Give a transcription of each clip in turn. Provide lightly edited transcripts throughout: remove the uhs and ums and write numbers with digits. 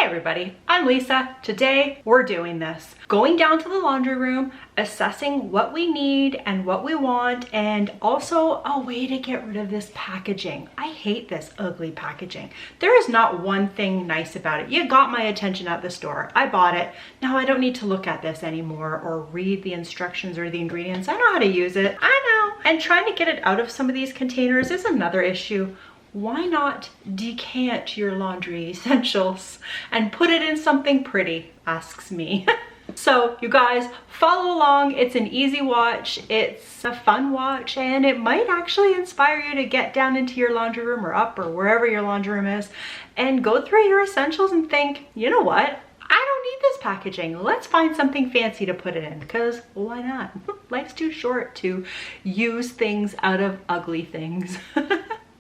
everybody, I'm Lisa. Today we're doing this. Going down to the laundry room, assessing what we need and what we want, and also a way to get rid of this packaging. I hate this ugly packaging. There is not one thing nice about it. You got my attention at the store. I bought it. Now I don't need to look at this anymore or read the instructions or the ingredients. I know how to use it. I know. And trying to get it out of some of these containers is another issue. Why not decant your laundry essentials and put it in something pretty, asks me. So you guys, follow along. It's an easy watch, it's a fun watch, and it might actually inspire you to get down into your laundry room or up or wherever your laundry room is and go through your essentials and think, you know what? I don't need this packaging. Let's find something fancy to put it in, because why not? Life's too short to use things out of ugly things.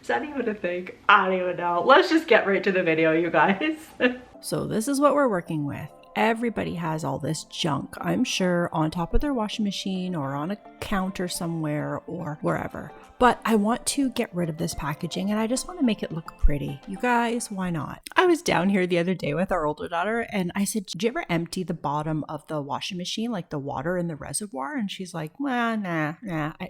Is that even a thing? I don't even know. Let's just get right to the video, you guys. So this is what we're working with. Everybody has all this junk, I'm sure, on top of their washing machine or on a counter somewhere or wherever. But I want to get rid of this packaging and I just want to make it look pretty. You guys, why not? I was down here the other day with our older daughter and I said, did you ever empty the bottom of the washing machine, like the water in the reservoir? And she's like, well, nah.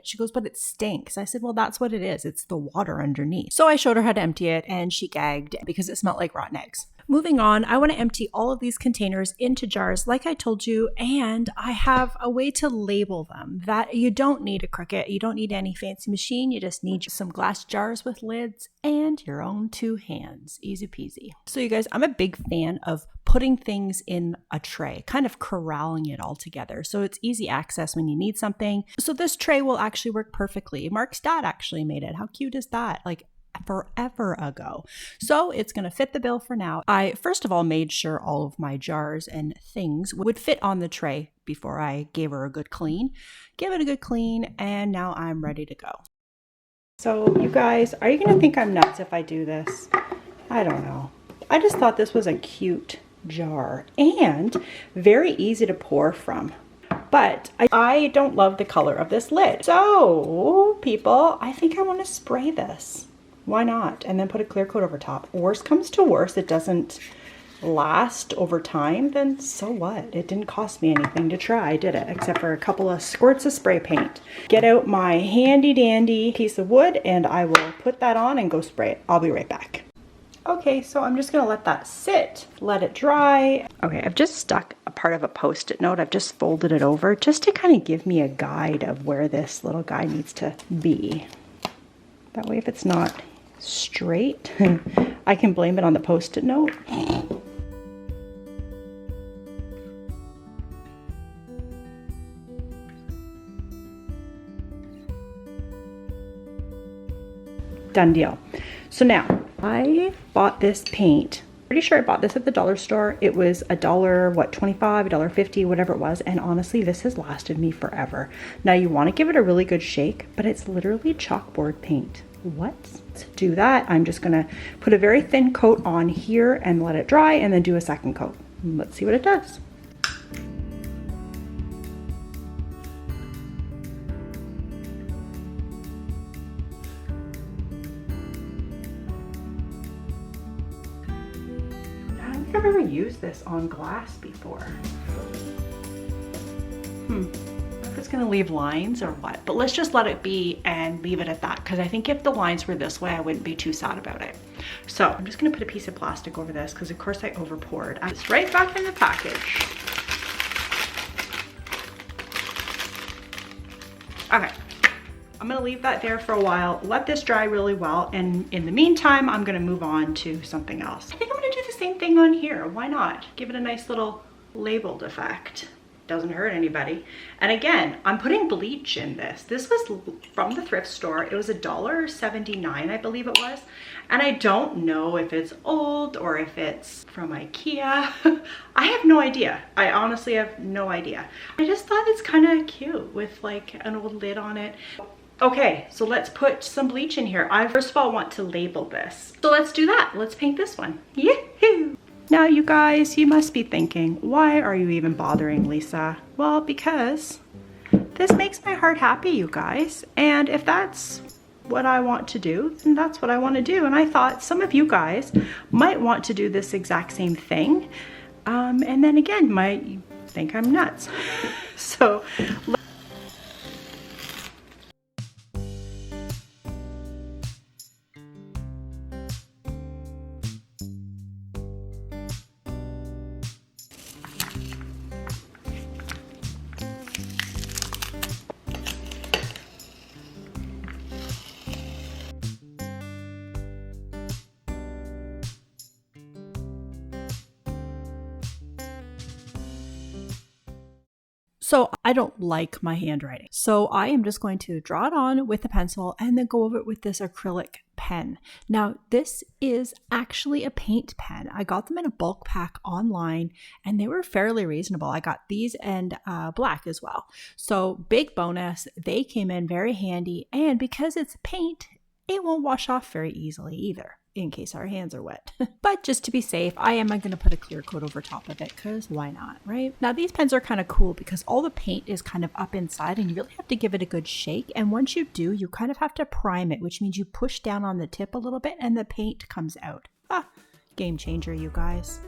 She goes, but it stinks. I said, well, that's what it is. It's the water underneath. So I showed her how to empty it and she gagged because it smelled like rotten eggs. Moving on, I want to empty all of these containers into jars like I told you, and I have a way to label them. That you don't need a Cricut, you don't need any fancy machine, you just need some glass jars with lids and your own two hands. Easy peasy. So you guys, I'm a big fan of putting things in a tray, kind of corralling it all together so it's easy access when you need something. So this tray will actually work perfectly. Mark's dad actually made it. How cute is that? Like, forever ago. So it's going to fit the bill for now. I first of all made sure all of my jars and things would fit on the tray before I gave her a good clean. Give it a good clean, and now I'm ready to go. So you guys, are you going to think I'm nuts if I do this? I don't know. I just thought this was a cute jar and very easy to pour from. But I don't love the color of this lid. So people, I think I want to spray this. Why not? And then put a clear coat over top. Worst comes to worst, it doesn't last over time, then so what? It didn't cost me anything to try, did it? Except for a couple of squirts of spray paint. Get out my handy dandy piece of wood and I will put that on and go spray it. I'll be right back. Okay, so I'm just gonna let that sit, let it dry. Okay, I've just stuck a part of a Post-it note. I've just folded it over just to kind of give me a guide of where this little guy needs to be. That way if it's not straight, I can blame it on the Post-it note. Done deal. So now I bought this paint. Pretty sure I bought this at the dollar store. It was $1, what, 25, $1.50, whatever it was. And honestly, this has lasted me forever. Now you want to give it a really good shake, but it's literally chalkboard paint. What? To do that, I'm just gonna put a very thin coat on here and let it dry and then do a second coat. Let's see what it does. I don't think I've ever used this on glass before. If it's gonna leave lines or what, but let's just let it be and leave it at that, because I think if the lines were this way I wouldn't be too sad about it. So I'm just gonna put a piece of plastic over this because of course I over poured. It's right back in the package. Okay, I'm gonna leave that there for a while, let this dry really well, and in the meantime I'm gonna move on to something else. I think I'm gonna do the same thing on here. Why not? Give it a nice little labeled effect. Doesn't hurt anybody. And again, I'm putting bleach in this. This was from the thrift store. It was $1.79, I believe it was. And I don't know if it's old or if it's from IKEA. I have no idea. I honestly have no idea. I just thought it's kind of cute with like an old lid on it. Okay, so let's put some bleach in here. I first of all want to label this. So let's do that. Let's paint this one. Yahoo! Now you guys, you must be thinking, why are you even bothering, Lisa? Well, because this makes my heart happy, you guys. And if that's what I want to do, and that's what I want to do. And I thought some of you guys might want to do this exact same thing. And then again, might think I'm nuts. So So I don't like my handwriting. So I am just going to draw it on with a pencil and then go over it with this acrylic pen. Now, this is actually a paint pen. I got them in a bulk pack online and they were fairly reasonable. I got these and black as well. So big bonus, they came in very handy. And because it's paint, it won't wash off very easily either, in case our hands are wet. But just to be safe, I am going to put a clear coat over top of it because why not, right? Now these pens are kind of cool because all the paint is kind of up inside and you really have to give it a good shake. And once you do, you kind of have to prime it, which means you push down on the tip a little bit and the paint comes out. Game changer, you guys.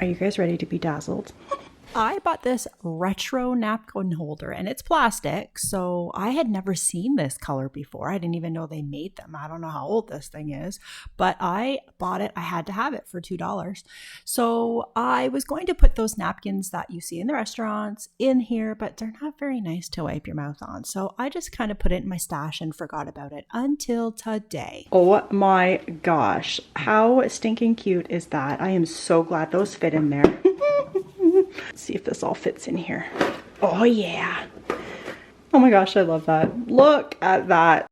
are you guys ready to be dazzled? I bought this retro napkin holder and it's plastic, so I had never seen this color before. I didn't even know they made them. I don't know how old this thing is, but I bought it. I had to have it for $2. So I was going to put those napkins that you see in the restaurants in here, but they're not very nice to wipe your mouth on. So I just kind of put it in my stash and forgot about it until today. Oh my gosh, how stinking cute is that? I am so glad those fit in there. Let's see if this all fits in here. Oh yeah. Oh my gosh, I love that. Look at that.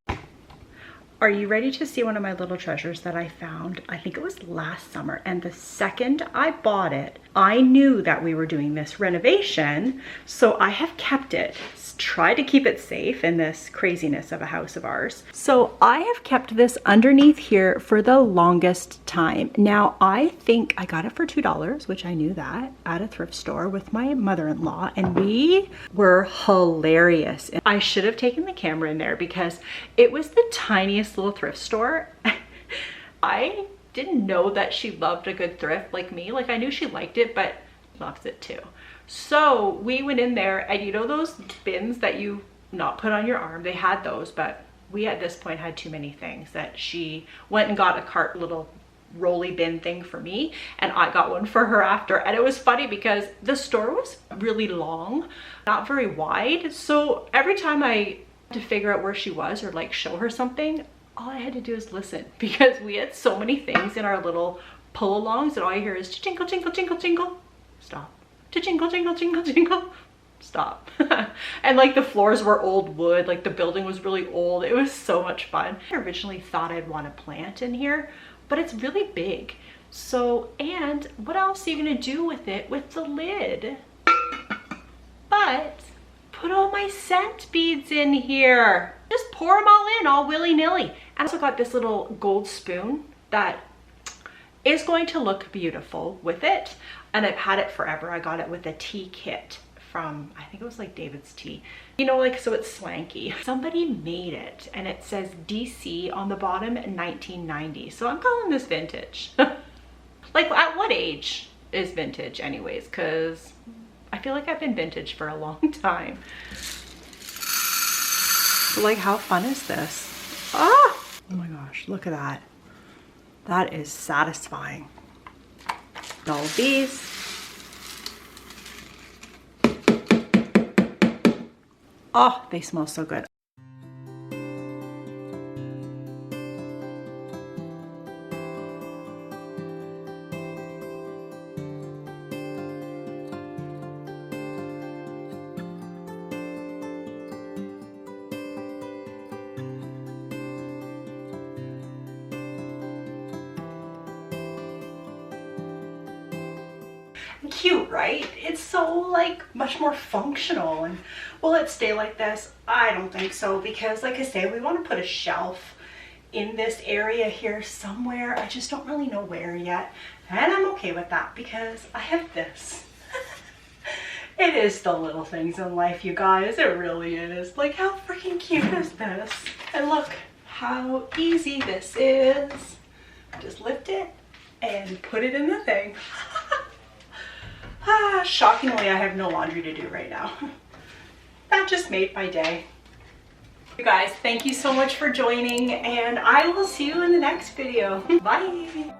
Are you ready to see one of my little treasures that I found? I think it was last summer, and the second I bought it, I knew that we were doing this renovation, so I have kept it. Try to keep it safe in this craziness of a house of ours. So I have kept this underneath here for the longest time. Now I think I got it for $2, which I knew that, at a thrift store with my mother-in-law, and we were hilarious. And I should have taken the camera in there because it was the tiniest little thrift store. I didn't know that she loved a good thrift like me. Like I knew she liked it, but loves it too. So we went in there, and you know those bins that you not put on your arm? They had those, but we at this point had too many things that she went and got a cart little rolly bin thing for me, and I got one for her after. And it was funny because the store was really long, not very wide. So every time I had to figure out where she was or like show her something, all I had to do is listen, because we had so many things in our little pull-alongs that all I hear is jingle, jingle, jingle, jingle. Stop. To jingle, jingle, jingle, jingle. Stop. And like the floors were old wood, like the building was really old. It was so much fun. I originally thought I'd want a plant in here, but it's really big. So, and what else are you gonna do with it with the lid? But put all my scent beads in here. Just pour them all in, all willy-nilly. I also got this little gold spoon that is going to look beautiful with it. And I've had it forever. I got it with a tea kit from, I think it was like David's Tea. You know, like, so it's swanky. Somebody made it and it says DC on the bottom, 1990. So I'm calling this vintage. Like, at what age is vintage anyways? Because I feel like I've been vintage for a long time. Like, how fun is this? Ah! Oh my gosh, look at that. That is satisfying. All of these. Oh, they smell so good. Cute, right? It's so like much more functional. And will it stay like this? I don't think so, because like I say, we want to put a shelf in this area here somewhere. I just don't really know where yet, and I'm okay with that because I have this. It is the little things in life, you guys. It really is. Like, how freaking cute is this? And look how easy this is. Just lift it and put it in the thing. Shockingly, I have no laundry to do right now. That just made my day. You guys, thank you so much for joining, and I will see you in the next video. Bye.